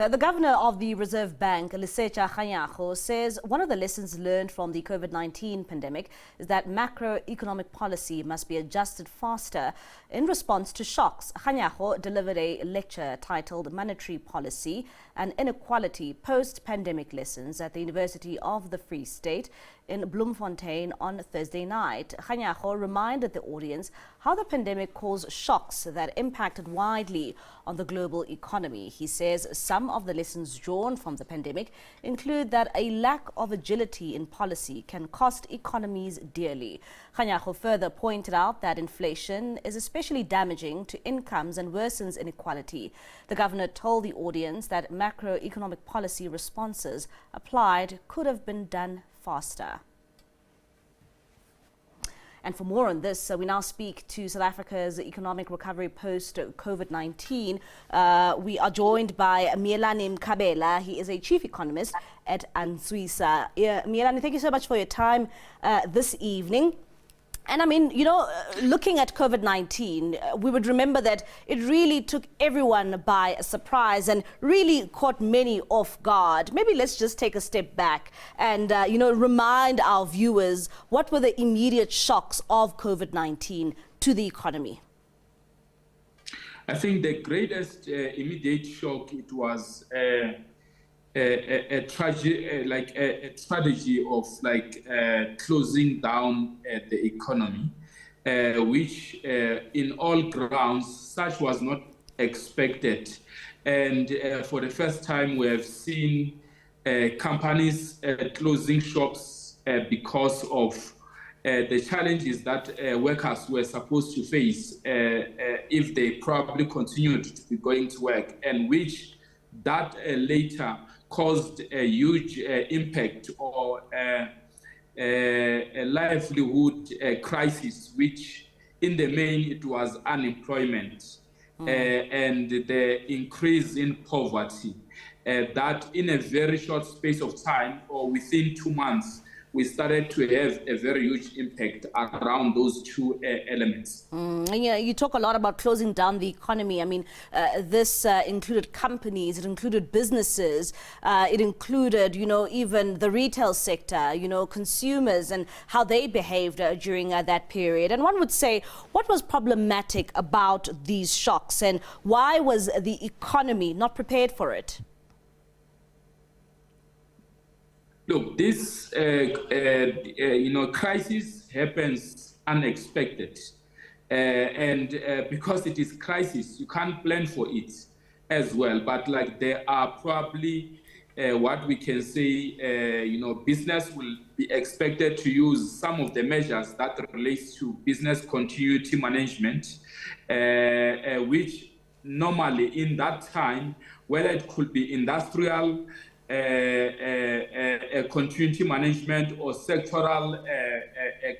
The governor of the Reserve Bank, Lesetja Kganyago, says one of the lessons learned from the Covid-19 pandemic is that macroeconomic policy must be adjusted faster in response to shocks. Kganyago delivered a lecture titled Monetary Policy and Inequality Post-Pandemic Lessons at the University of the Free State in Bloemfontein on Thursday night. Kganyago reminded the audience how the pandemic caused shocks that impacted widely on the global economy. He says some of the lessons drawn from the pandemic include that a lack of agility in policy can cost economies dearly. Kganyago further pointed out that inflation is especially damaging to incomes and worsens inequality. The governor told the audience that macroeconomic policy responses applied could have been done faster. And for more on this, we now speak to South Africa's economic recovery post-Covid-19. We are joined by Mielani Mkhabela. He is a chief economist at Answisa. Mielani, thank you so much for your time this evening. And I mean, you know, looking at Covid-19, we would remember that it really took everyone by surprise and really caught many off guard. Maybe let's just take a step back and, remind our viewers what were the immediate shocks of Covid-19 to the economy. I think the greatest immediate shock, it was a strategy of closing down the economy, which in all grounds such was not expected. And for the first time we have seen companies closing shops because of the challenges that workers were supposed to face if they probably continued to be going to work, and which that later caused a huge impact or a livelihood crisis, which in the main it was unemployment and the increase in poverty, that in a very short space of time or within 2 months we started to have a very huge impact around those two elements. You talk a lot about closing down the economy. I mean, this included companies, it included businesses, it included, even the retail sector, consumers and how they behaved during that period. And one would say, what was problematic about these shocks and why was the economy not prepared for it? Look, this crisis happens unexpected, and because it is crisis, you can't plan for it as well. But there are probably what we can say, business will be expected to use some of the measures that relates to business continuity management, which normally in that time, whether it could be industrial continuity management or sectoral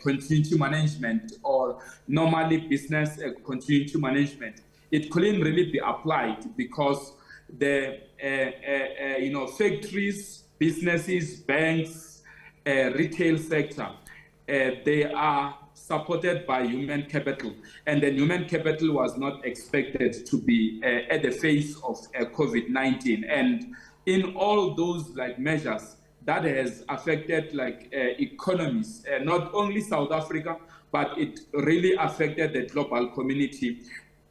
continuity management or normally business continuity management, it couldn't really be applied because the factories, businesses, banks, retail sector, they are supported by human capital, and the human capital was not expected to be at the face of COVID-19. And in all those measures, that has affected economies, not only South Africa, but it really affected the global community,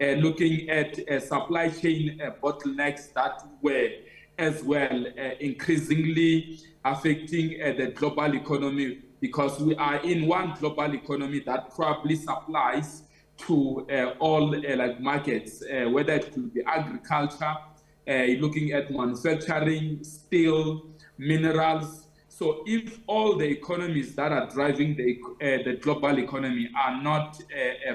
looking at supply chain bottlenecks that were as well increasingly affecting the global economy, because we are in one global economy that probably supplies to all markets, whether it could be agriculture, looking at manufacturing, steel, minerals. So if all the economies that are driving the global economy are not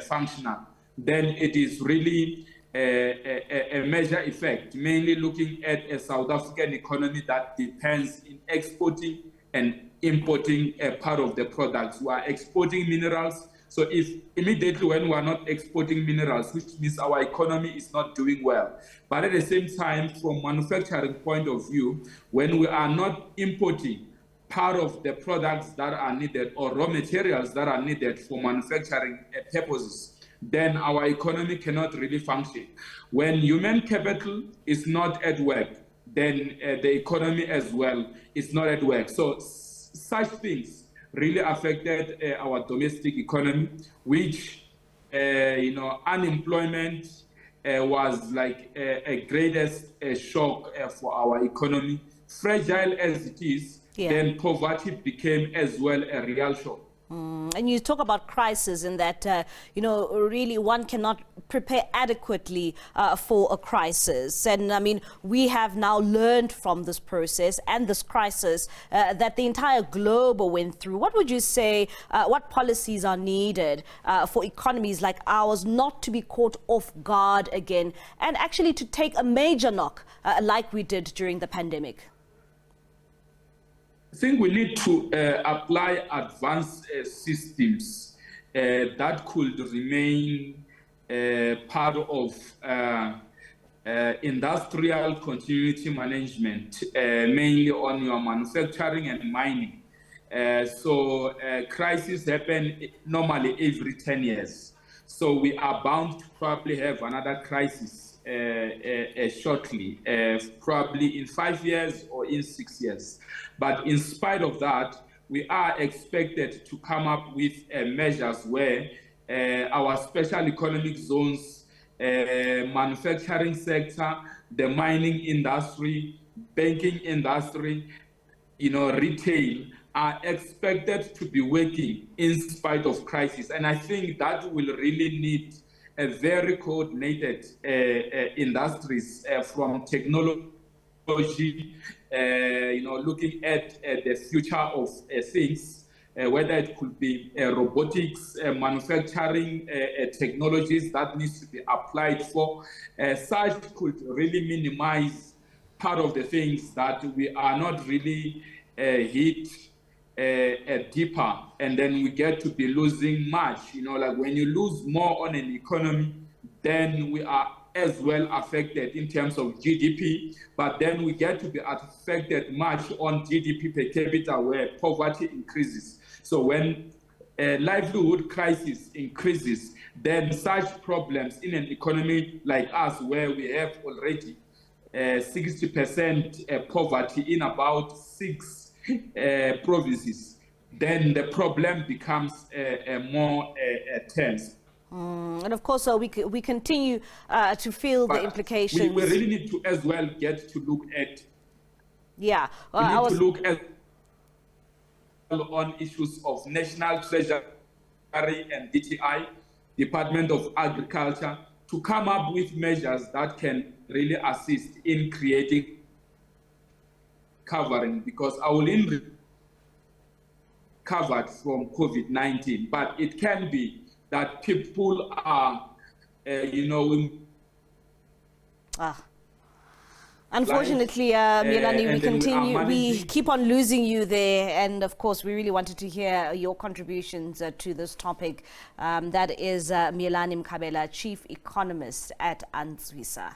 functional, then it is really a major effect, mainly looking at a South African economy that depends in exporting and importing a part of the products. We are exporting minerals. So if immediately when we are not exporting minerals, which means our economy is not doing well. But at the same time, from manufacturing point of view, when we are not importing part of the products that are needed or raw materials that are needed for manufacturing purposes, then our economy cannot really function. When human capital is not at work, then the economy as well is not at work. So such things really affected our domestic economy, which, unemployment was like a greatest shock for our economy. Fragile as it is, then poverty became as well a real shock. And you talk about crisis in that, really one cannot prepare adequately for a crisis. And I mean, we have now learned from this process and this crisis that the entire globe went through. What would you say, what policies are needed for economies like ours not to be caught off guard again and actually to take a major knock like we did during the pandemic? I think we need to apply advanced systems that could remain part of industrial continuity management, mainly on your manufacturing and mining. So crises happen normally every 10 years. So we are bound to probably have another crisis shortly, probably in 5 years or in 6 years. But in spite of that, we are expected to come up with measures where our special economic zones, manufacturing sector, the mining industry, banking industry, retail are expected to be working in spite of crisis. And I think that will really need a very coordinated industries from technology, looking at the future of things, whether it could be robotics, manufacturing technologies that needs to be applied for. Such could really minimize part of the things that we are not really hit deeper, and then we get to be losing much. Like when you lose more on an economy, then we are as well affected in terms of GDP, but then we get to be affected much on GDP per capita where poverty increases. So when a livelihood crisis increases, then such problems in an economy like us where we have already 60% poverty in about 6 provinces, then the problem becomes more tense. And of course, we continue to feel the implications. We really need to as well get to look at. Yeah, we need to look at on issues of National Treasury and DTI, Department of Agriculture, to come up with measures that can really assist in creating covering, because our covered from COVID-19, but it can be that people are, Unfortunately, Mielani, we keep on losing you there. And of course, we really wanted to hear your contributions to this topic. That is Mielani Mkhabela, Chief Economist at ANZWISA.